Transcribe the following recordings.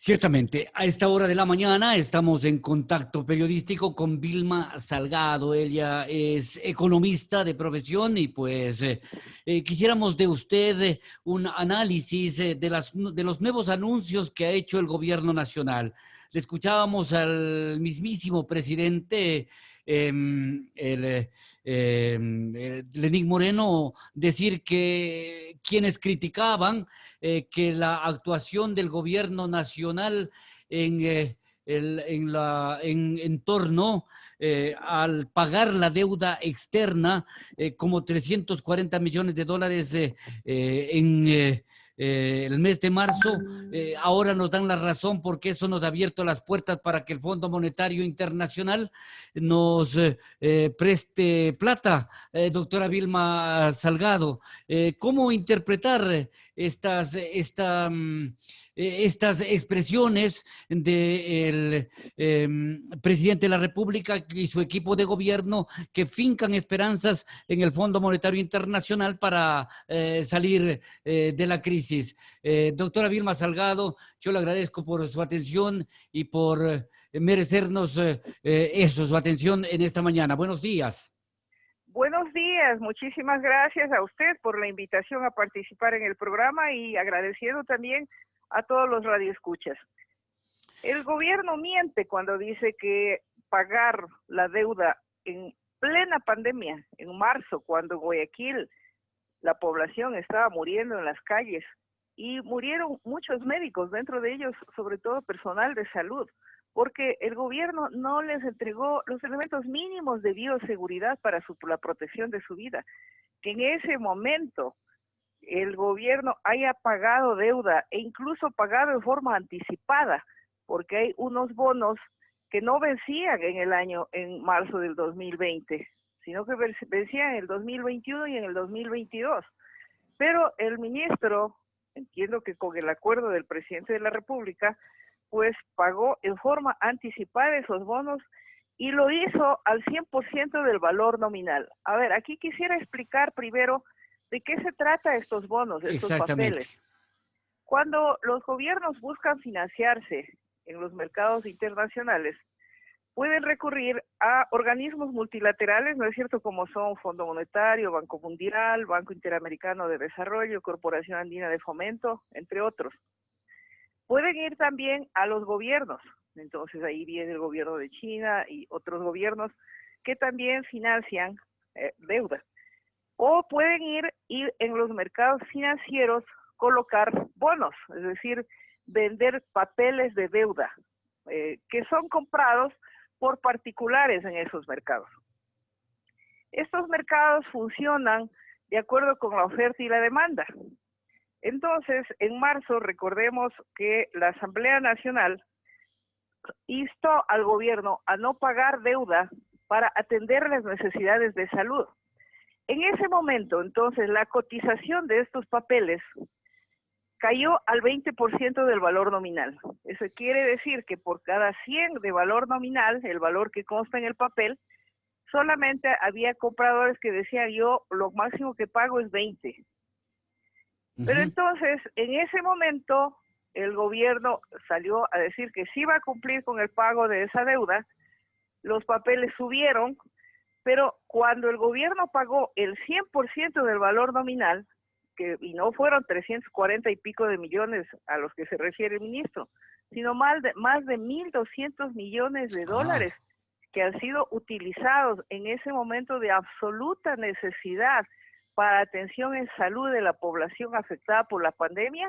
Ciertamente, a esta hora de la mañana estamos en contacto periodístico con Vilma Salgado. Ella es economista de profesión y pues quisiéramos de usted un análisis de los nuevos anuncios que ha hecho el gobierno nacional. Le escuchábamos al mismísimo presidente, Lenín Moreno, decir que quienes criticaban que la actuación del gobierno nacional en, en torno al pagar la deuda externa, como 340 millones de dólares el mes de marzo, ahora nos dan la razón porque eso nos ha abierto las puertas para que el Fondo Monetario Internacional nos preste plata. Doctora Vilma Salgado, ¿cómo interpretar estas expresiones del presidente de la República y su equipo de gobierno que fincan esperanzas en el Fondo Monetario Internacional para salir de la crisis? Doctora Vilma Salgado, yo le agradezco por su atención y por merecernos su atención en esta mañana. Buenos días. Buenos días, muchísimas gracias a usted por la invitación a participar en el programa y agradeciendo también a todos los radioescuchas. El gobierno miente cuando dice que pagar la deuda en plena pandemia, en marzo, cuando en Guayaquil la población estaba muriendo en las calles y murieron muchos médicos, dentro de ellos sobre todo personal de salud, porque el gobierno no les entregó los elementos mínimos de bioseguridad para la protección de su vida. Que en ese momento el gobierno haya pagado deuda e incluso pagado en forma anticipada, porque hay unos bonos que no vencían en marzo del 2020, sino que vencían en el 2021 y en el 2022. Pero el ministro, entiendo que con el acuerdo del presidente de la República, pues pagó en forma anticipada esos bonos y lo hizo al 100% del valor nominal. A ver, aquí quisiera explicar primero de qué se trata estos bonos, estos papeles. Cuando los gobiernos buscan financiarse en los mercados internacionales, pueden recurrir a organismos multilaterales, ¿no es cierto?, como son Fondo Monetario, Banco Mundial, Banco Interamericano de Desarrollo, Corporación Andina de Fomento, entre otros. Pueden ir también a los gobiernos, entonces ahí viene el gobierno de China y otros gobiernos que también financian deuda. O pueden ir en los mercados financieros, colocar bonos, es decir, vender papeles de deuda, que son comprados por particulares en esos mercados. Estos mercados funcionan de acuerdo con la oferta y la demanda. Entonces, en marzo, recordemos que la Asamblea Nacional instó al gobierno a no pagar deuda para atender las necesidades de salud. En ese momento, entonces, la cotización de estos papeles cayó al 20% del valor nominal. Eso quiere decir que por cada 100 de valor nominal, el valor que consta en el papel, solamente había compradores que decían yo lo máximo que pago es 20. Pero entonces, en ese momento, el gobierno salió a decir que sí iba a cumplir con el pago de esa deuda, los papeles subieron, pero cuando el gobierno pagó el 100% del valor nominal, y no fueron 340 y pico de millones a los que se refiere el ministro, sino más de 1.200 millones de dólares que han sido utilizados en ese momento de absoluta necesidad para atención en salud de la población afectada por la pandemia,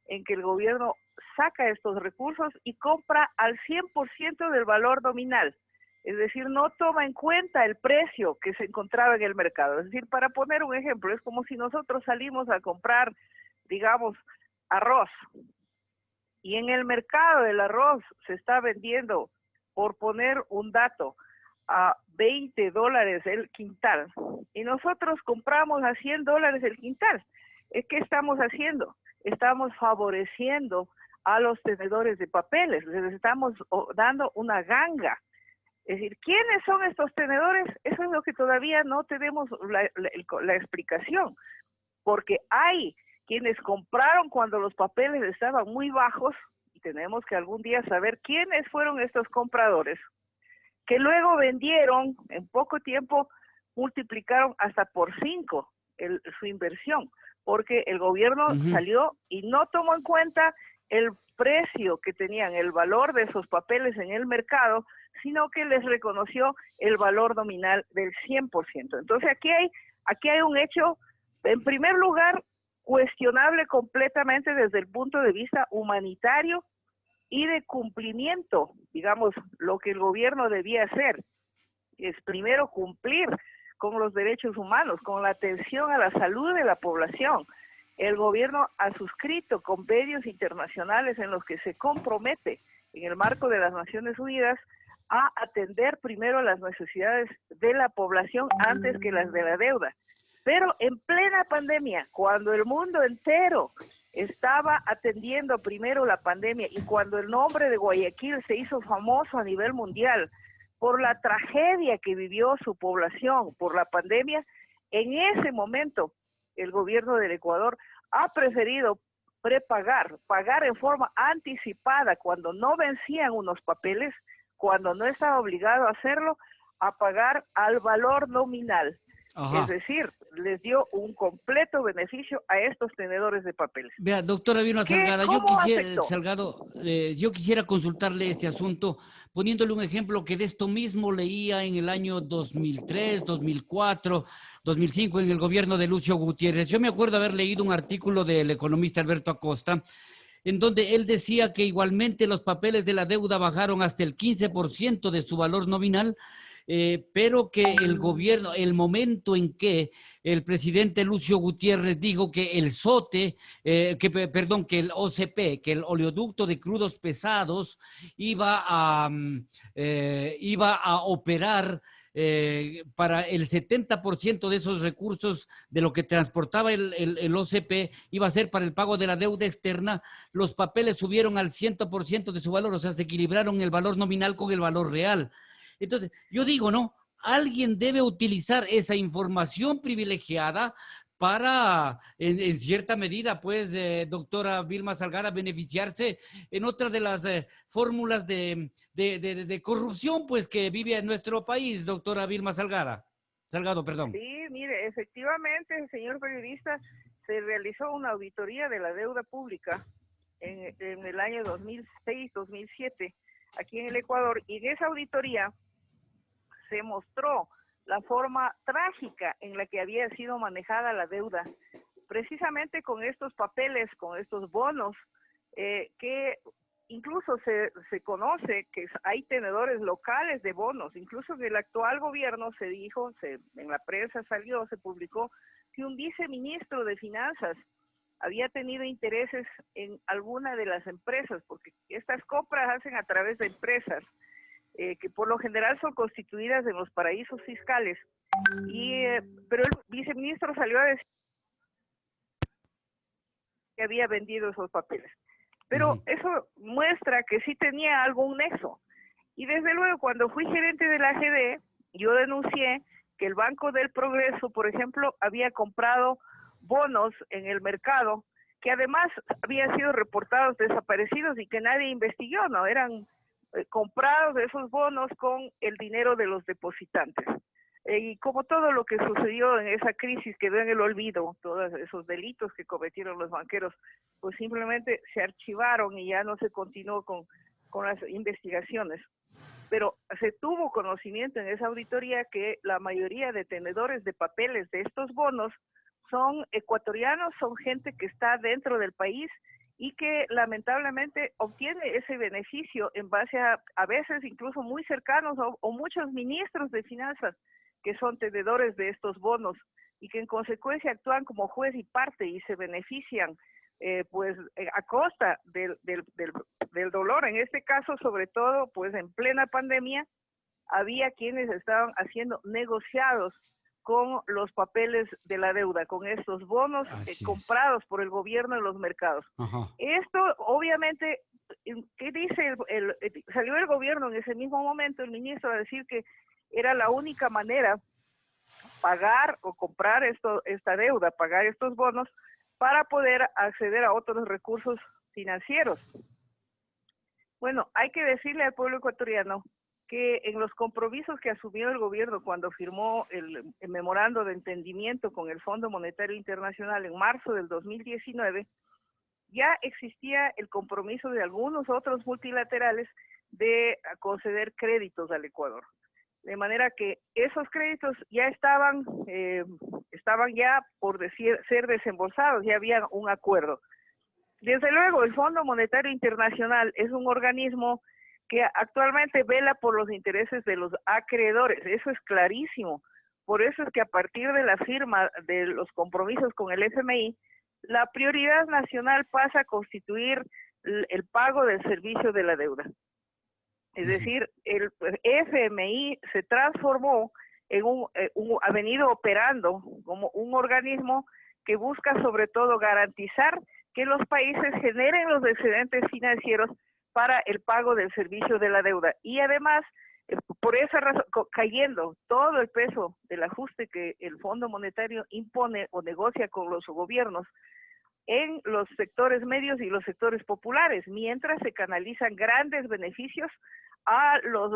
en que el gobierno saca estos recursos y compra al 100% del valor nominal. Es decir, no toma en cuenta el precio que se encontraba en el mercado. Es decir, para poner un ejemplo, es como si nosotros salimos a comprar, digamos, arroz. Y en el mercado del arroz se está vendiendo, por poner un dato, a $20 el quintal. Y nosotros compramos a $100 el quintal. ¿Qué estamos haciendo? Estamos favoreciendo a los tenedores de papeles. Les estamos dando una ganga. Es decir, ¿quiénes son estos tenedores? Eso es lo que todavía no tenemos la explicación, porque hay quienes compraron cuando los papeles estaban muy bajos y tenemos que algún día saber quiénes fueron estos compradores, que luego vendieron en poco tiempo, multiplicaron hasta por 5 su inversión, porque el gobierno salió y no tomó en cuenta el precio que tenían, el valor de esos papeles en el mercado, sino que les reconoció el valor nominal del 100%. Entonces aquí hay un hecho, en primer lugar, cuestionable completamente desde el punto de vista humanitario y de cumplimiento, digamos, lo que el gobierno debía hacer es primero cumplir con los derechos humanos, con la atención a la salud de la población. El gobierno ha suscrito convenios internacionales en los que se compromete, en el marco de las Naciones Unidas, a atender primero las necesidades de la población antes que las de la deuda. Pero en plena pandemia, cuando el mundo entero estaba atendiendo primero la pandemia y cuando el nombre de Guayaquil se hizo famoso a nivel mundial por la tragedia que vivió su población por la pandemia, en ese momento el gobierno del Ecuador ha preferido pagar en forma anticipada cuando no vencían unos papeles, cuando no estaba obligado a hacerlo, a pagar al valor nominal. Ajá. Es decir, les dio un completo beneficio a estos tenedores de papeles. Vea, doctora Vilma Salgada, yo quisiera consultarle este asunto poniéndole un ejemplo que de esto mismo leía en el año 2003, 2004, 2005 en el gobierno de Lucio Gutiérrez. Yo me acuerdo haber leído un artículo del economista Alberto Acosta en donde él decía que igualmente los papeles de la deuda bajaron hasta el 15% de su valor nominal, pero que el gobierno, el momento en que el presidente Lucio Gutiérrez dijo que el SOTE, que el OCP, que el oleoducto de crudos pesados iba a operar para el 70% de esos recursos de lo que transportaba el OCP iba a ser para el pago de la deuda externa, los papeles subieron al 100% de su valor, o sea, se equilibraron el valor nominal con el valor real. Entonces, yo digo, ¿no? Alguien debe utilizar esa información privilegiada para, en cierta medida, pues, doctora Vilma Salgada, beneficiarse en otra de las fórmulas de corrupción, pues, que vive en nuestro país, doctora Vilma Salgado, perdón. Sí, mire, efectivamente, señor periodista, se realizó una auditoría de la deuda pública en el año 2006-2007 aquí en el Ecuador, y en esa auditoría se mostró la forma trágica en la que había sido manejada la deuda, precisamente con estos papeles, con estos bonos, que incluso se conoce que hay tenedores locales de bonos. Incluso en el actual gobierno se dijo, en la prensa salió, se publicó, que un viceministro de Finanzas había tenido intereses en alguna de las empresas, porque estas compras hacen a través de empresas, que por lo general son constituidas en los paraísos fiscales, pero el viceministro salió a decir que había vendido esos papeles. Pero eso muestra que sí tenía algún nexo. Y desde luego, cuando fui gerente de la AGD, yo denuncié que el Banco del Progreso, por ejemplo, había comprado bonos en el mercado que además habían sido reportados desaparecidos y que nadie investigó, ¿no? Eran comprados esos bonos con el dinero de los depositantes. Y como todo lo que sucedió en esa crisis quedó en el olvido, todos esos delitos que cometieron los banqueros, pues simplemente se archivaron y ya no se continuó con las investigaciones. Pero se tuvo conocimiento en esa auditoría que la mayoría de tenedores de papeles de estos bonos son ecuatorianos, son gente que está dentro del país y que lamentablemente obtiene ese beneficio en base a veces incluso muy cercanos o muchos ministros de finanzas que son tenedores de estos bonos y que en consecuencia actúan como juez y parte y se benefician a costa del dolor. En este caso, sobre todo, pues en plena pandemia, había quienes estaban haciendo negociados con los papeles de la deuda, con estos bonos comprados por el gobierno en los mercados. Ajá. Esto, obviamente, ¿qué dice? Salió el gobierno en ese mismo momento, el ministro, a decir que era la única manera pagar o comprar esta deuda, pagar estos bonos, para poder acceder a otros recursos financieros. Bueno, hay que decirle al pueblo ecuatoriano que en los compromisos que asumió el gobierno cuando firmó el memorando de entendimiento con el Fondo Monetario Internacional en marzo del 2019, ya existía el compromiso de algunos otros multilaterales de conceder créditos al Ecuador. De manera que esos créditos ya estaban ya por ser desembolsados, ya había un acuerdo. Desde luego, el Fondo Monetario Internacional es un organismo que actualmente vela por los intereses de los acreedores, eso es clarísimo. Por eso es que a partir de la firma de los compromisos con el FMI, la prioridad nacional pasa a constituir el pago del servicio de la deuda. Es decir, el FMI se transformó en ha venido operando como un organismo que busca sobre todo garantizar que los países generen los excedentes financieros para el pago del servicio de la deuda. Y además, por esa razón, cayendo todo el peso del ajuste que el Fondo Monetario impone o negocia con los gobiernos en los sectores medios y los sectores populares, mientras se canalizan grandes beneficios a los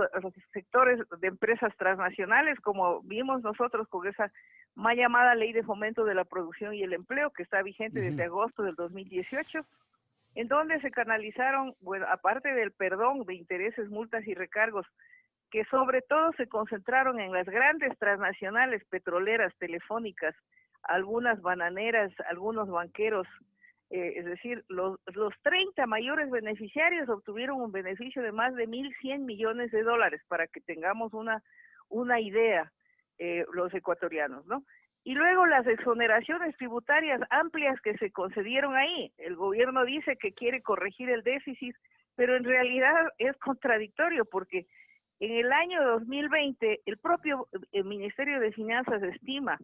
sectores de empresas transnacionales, como vimos nosotros con esa mal llamada Ley de Fomento de la Producción y el Empleo, que está vigente desde agosto del 2018, en donde se canalizaron, bueno, aparte del perdón de intereses, multas y recargos, que sobre todo se concentraron en las grandes transnacionales petroleras, telefónicas, algunas bananeras, algunos banqueros, es decir, los 30 mayores beneficiarios obtuvieron un beneficio de más de 1.100 millones de dólares, para que tengamos una idea, los ecuatorianos, ¿no? Y luego las exoneraciones tributarias amplias que se concedieron ahí. El gobierno dice que quiere corregir el déficit, pero en realidad es contradictorio, porque en el año 2020 el propio Ministerio de Finanzas estima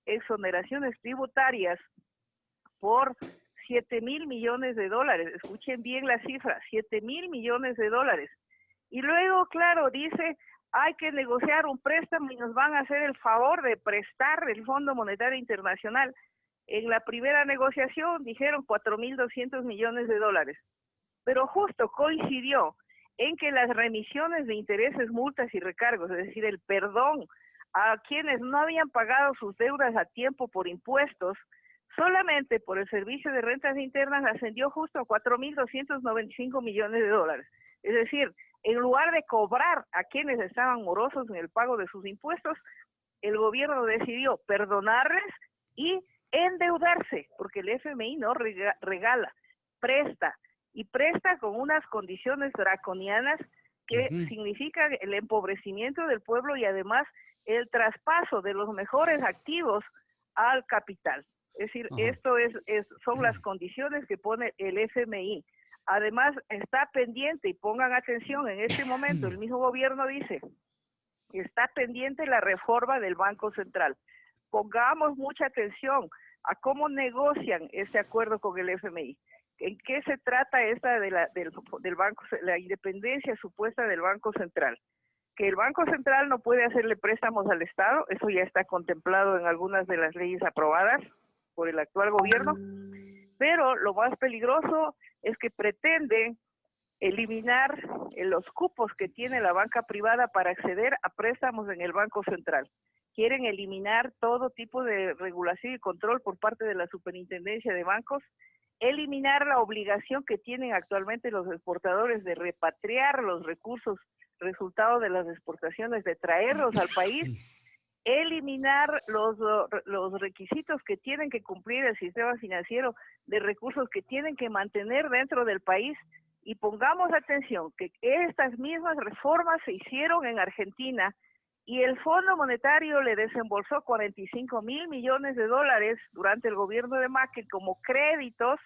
exoneraciones tributarias por 7.000 millones de dólares. Escuchen bien la cifra, 7.000 millones de dólares. Y luego, claro, dice, hay que negociar un préstamo y nos van a hacer el favor de prestar el Fondo Monetario Internacional. En la primera negociación dijeron 4.200 millones de dólares, pero justo coincidió en que las remisiones de intereses, multas y recargos, es decir, el perdón a quienes no habían pagado sus deudas a tiempo por impuestos, solamente por el servicio de rentas internas ascendió justo a 4.295 millones de dólares. Es decir, en lugar de cobrar a quienes estaban morosos en el pago de sus impuestos, el gobierno decidió perdonarles y endeudarse, porque el FMI no regala, presta, y presta con unas condiciones draconianas que significan el empobrecimiento del pueblo y además el traspaso de los mejores activos al capital. Es decir, esto son las condiciones que pone el FMI. Además, está pendiente, y pongan atención, en este momento el mismo gobierno dice, está pendiente la reforma del Banco Central. Pongamos mucha atención a cómo negocian este acuerdo con el FMI. ¿En qué se trata esta del banco, la independencia supuesta del Banco Central? Que el Banco Central no puede hacerle préstamos al Estado, eso ya está contemplado en algunas de las leyes aprobadas por el actual gobierno, pero lo más peligroso es que pretenden eliminar los cupos que tiene la banca privada para acceder a préstamos en el Banco Central. Quieren eliminar todo tipo de regulación y control por parte de la Superintendencia de Bancos, eliminar la obligación que tienen actualmente los exportadores de repatriar los recursos resultado de las exportaciones, de traerlos al país, eliminar los requisitos que tienen que cumplir el sistema financiero de recursos que tienen que mantener dentro del país. Y pongamos atención que estas mismas reformas se hicieron en Argentina y el Fondo Monetario le desembolsó 45.000 millones de dólares durante el gobierno de Macri como créditos,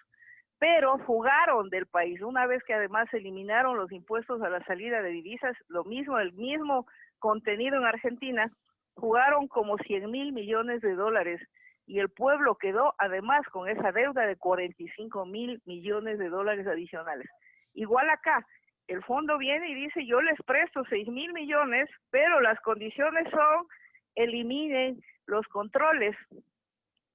pero fugaron del país. Una vez que además eliminaron los impuestos a la salida de divisas, lo mismo, el mismo contenido en Argentina, jugaron como 100.000 millones de dólares y el pueblo quedó además con esa deuda de 45.000 millones de dólares adicionales. Igual acá, el fondo viene y dice, yo les presto 6.000 millones, pero las condiciones son, eliminen los controles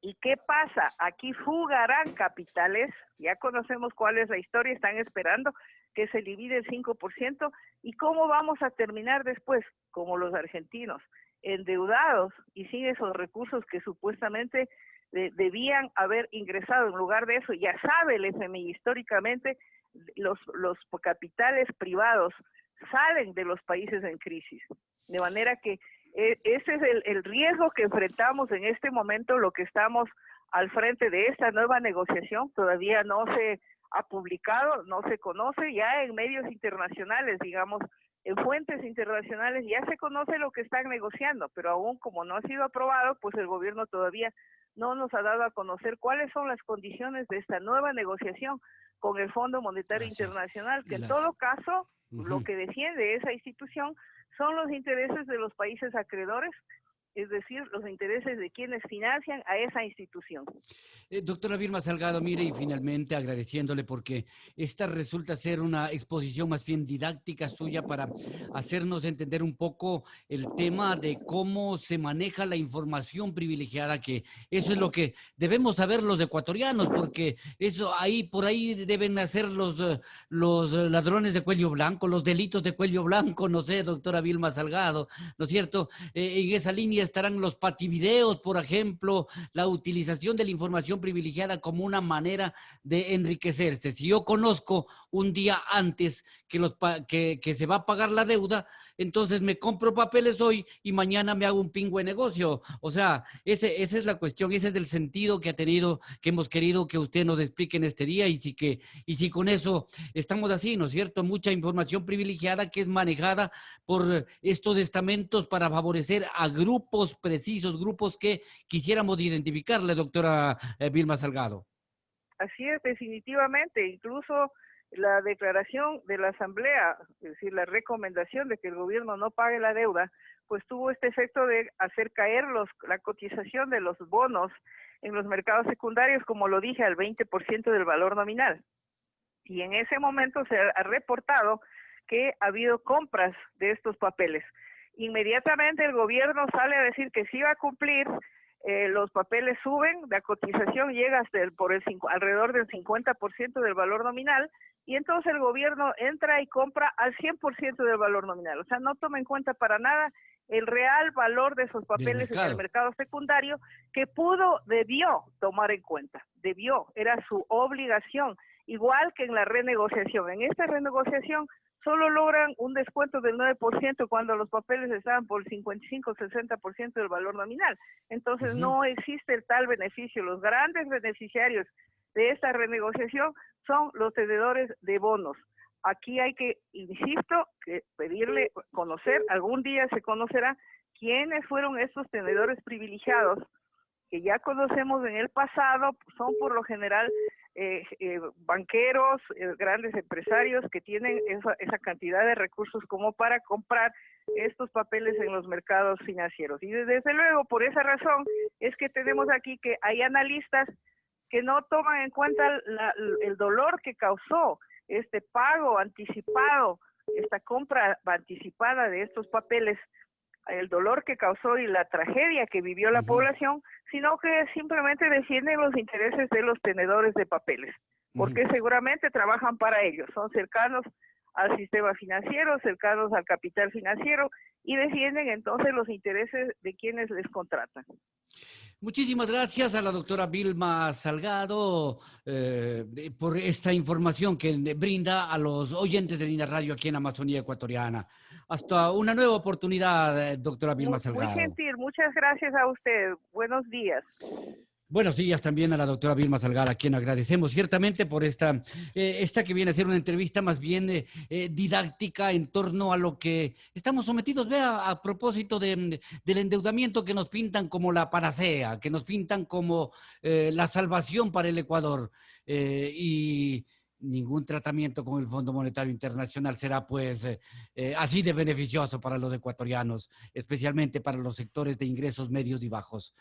¿Y qué pasa? Aquí fugarán capitales, ya conocemos cuál es la historia, están esperando que se divide el 5%, ¿y cómo vamos a terminar después? Como los argentinos, endeudados y sin esos recursos que supuestamente debían haber ingresado. En lugar de eso, ya sabe el FMI históricamente, los capitales privados salen de los países en crisis, de manera que ese es el riesgo que enfrentamos en este momento, lo que estamos al frente de esta nueva negociación. Todavía no se ha publicado, no se conoce, ya en medios internacionales, digamos, en fuentes internacionales ya se conoce lo que están negociando, pero aún como no ha sido aprobado, pues el gobierno todavía no nos ha dado a conocer cuáles son las condiciones de esta nueva negociación con el Fondo Monetario Internacional, que en todo caso, lo que defiende esa institución son los intereses de los países acreedores, es decir, los intereses de quienes financian a esa institución. Doctora Vilma Salgado, mire, y finalmente agradeciéndole porque esta resulta ser una exposición más bien didáctica suya para hacernos entender un poco el tema de cómo se maneja la información privilegiada, que eso es lo que debemos saber los ecuatorianos, porque eso ahí, por ahí deben hacer los ladrones de cuello blanco, los delitos de cuello blanco, no sé, doctora Vilma Salgado, ¿no es cierto? En esa línea estarán los pativideos, por ejemplo, la utilización de la información privilegiada como una manera de enriquecerse. Si yo conozco un día antes que se va a pagar la deuda, entonces me compro papeles hoy y mañana me hago un pingüe negocio. O sea, esa es la cuestión, ese es el sentido que ha tenido, que hemos querido que usted nos explique en este día, y si con eso estamos así, ¿no es cierto? Mucha información privilegiada que es manejada por estos estamentos para favorecer a grupos precisos, grupos que quisiéramos identificarle, doctora Vilma Salgado. Así es, definitivamente, incluso la declaración de la Asamblea, es decir, la recomendación de que el gobierno no pague la deuda, pues tuvo este efecto de hacer caer la cotización de los bonos en los mercados secundarios, como lo dije, al 20% del valor nominal. Y en ese momento se ha reportado que ha habido compras de estos papeles. Inmediatamente el gobierno sale a decir que sí va a cumplir, los papeles suben, la cotización llega hasta alrededor del 50% del valor nominal, y entonces el gobierno entra y compra al 100% del valor nominal. O sea, no toma en cuenta para nada el real valor de esos papeles en el mercado secundario, que debió tomar en cuenta, era su obligación, igual que en la renegociación. En esta renegociación solo logran un descuento del 9% cuando los papeles estaban por 55-60% del valor nominal. Entonces no existe el tal beneficio. Los grandes beneficiarios de esta renegociación son los tenedores de bonos. Aquí hay que, insisto, que pedirle conocer, algún día se conocerá quiénes fueron estos tenedores privilegiados, que ya conocemos en el pasado, son por lo general banqueros, grandes empresarios que tienen esa cantidad de recursos como para comprar estos papeles en los mercados financieros. Y desde luego, por esa razón, es que tenemos aquí que hay analistas que no toman en cuenta el dolor que causó este pago anticipado, esta compra anticipada de estos papeles, el dolor que causó y la tragedia que vivió la población, sino que simplemente defienden los intereses de los tenedores de papeles, porque seguramente trabajan para ellos, son cercanos al sistema financiero, cercanos al capital financiero, y defienden entonces los intereses de quienes les contratan. Muchísimas gracias a la doctora Vilma Salgado por esta información que brinda a los oyentes de Línea Radio aquí en Amazonía Ecuatoriana. Hasta una nueva oportunidad, doctora Vilma Salgado. Muy gentil, muchas gracias a usted. Buenos días. Buenos días también a la doctora Vilma Salgado, a quien agradecemos ciertamente por esta que viene a ser una entrevista más bien didáctica en torno a lo que estamos sometidos. Vea, a propósito del endeudamiento que nos pintan como la panacea, que nos pintan como la salvación para el Ecuador. Y ningún tratamiento con el Fondo Monetario Internacional será pues así de beneficioso para los ecuatorianos, especialmente para los sectores de ingresos medios y bajos.